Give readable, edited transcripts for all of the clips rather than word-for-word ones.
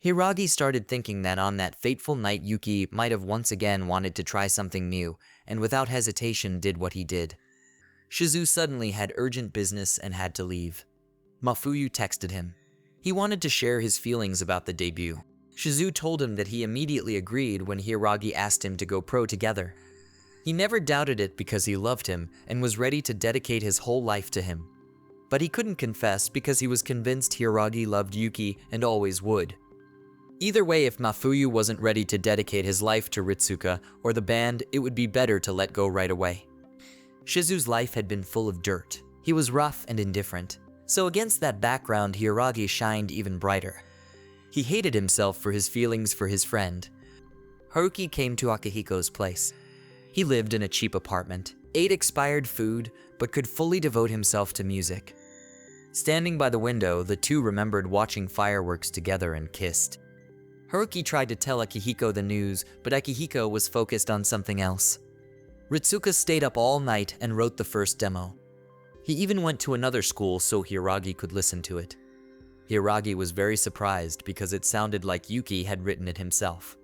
Hiragi started thinking that on that fateful night Yuki might have once again wanted to try something new, and without hesitation did what he did. Shizu suddenly had urgent business and had to leave. Mafuyu texted him. He wanted to share his feelings about the debut. Shizu told him that he immediately agreed when Hiragi asked him to go pro together. He never doubted it because he loved him and was ready to dedicate his whole life to him. But he couldn't confess because he was convinced Hiragi loved Yuki and always would. Either way, if Mafuyu wasn't ready to dedicate his life to Ritsuka or the band, it would be better to let go right away. Shizu's life had been full of dirt. He was rough and indifferent. So against that background, Hiragi shined even brighter. He hated himself for his feelings for his friend. Haruki came to Akihiko's place. He lived in a cheap apartment, ate expired food, but could fully devote himself to music. Standing by the window, the two remembered watching fireworks together and kissed. Haruki tried to tell Akihiko the news, but Akihiko was focused on something else. Ritsuka stayed up all night and wrote the first demo. He even went to another school so Hiragi could listen to it. Hiragi was very surprised because it sounded like Yuki had written it himself.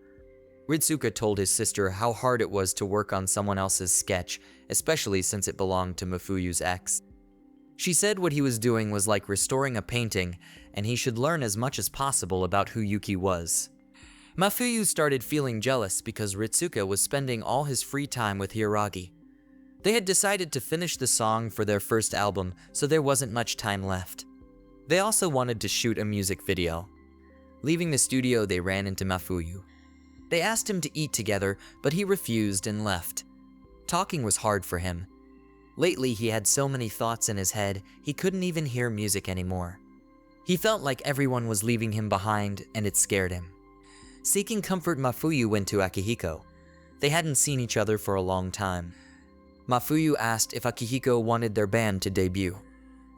Ritsuka told his sister how hard it was to work on someone else's sketch, especially since it belonged to Mafuyu's ex. She said what he was doing was like restoring a painting, and he should learn as much as possible about who Yuki was. Mafuyu started feeling jealous because Ritsuka was spending all his free time with Hiragi. They had decided to finish the song for their first album, so there wasn't much time left. They also wanted to shoot a music video. Leaving the studio, they ran into Mafuyu. They asked him to eat together, but he refused and left. Talking was hard for him. Lately, he had so many thoughts in his head, he couldn't even hear music anymore. He felt like everyone was leaving him behind, and it scared him. Seeking comfort, Mafuyu went to Akihiko. They hadn't seen each other for a long time. Mafuyu asked if Akihiko wanted their band to debut.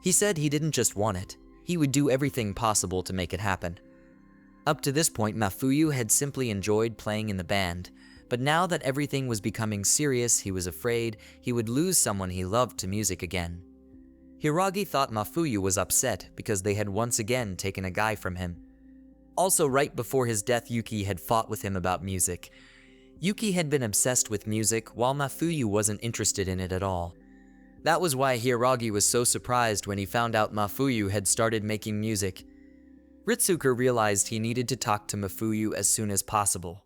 He said he didn't just want it, he would do everything possible to make it happen. Up to this point, Mafuyu had simply enjoyed playing in the band, but now that everything was becoming serious, he was afraid he would lose someone he loved to music again. Hiragi thought Mafuyu was upset because they had once again taken a guy from him. Also, right before his death, Yuki had fought with him about music. Yuki had been obsessed with music, while Mafuyu wasn't interested in it at all. That was why Hiragi was so surprised when he found out Mafuyu had started making music. Ritsuka realized he needed to talk to Mafuyu as soon as possible.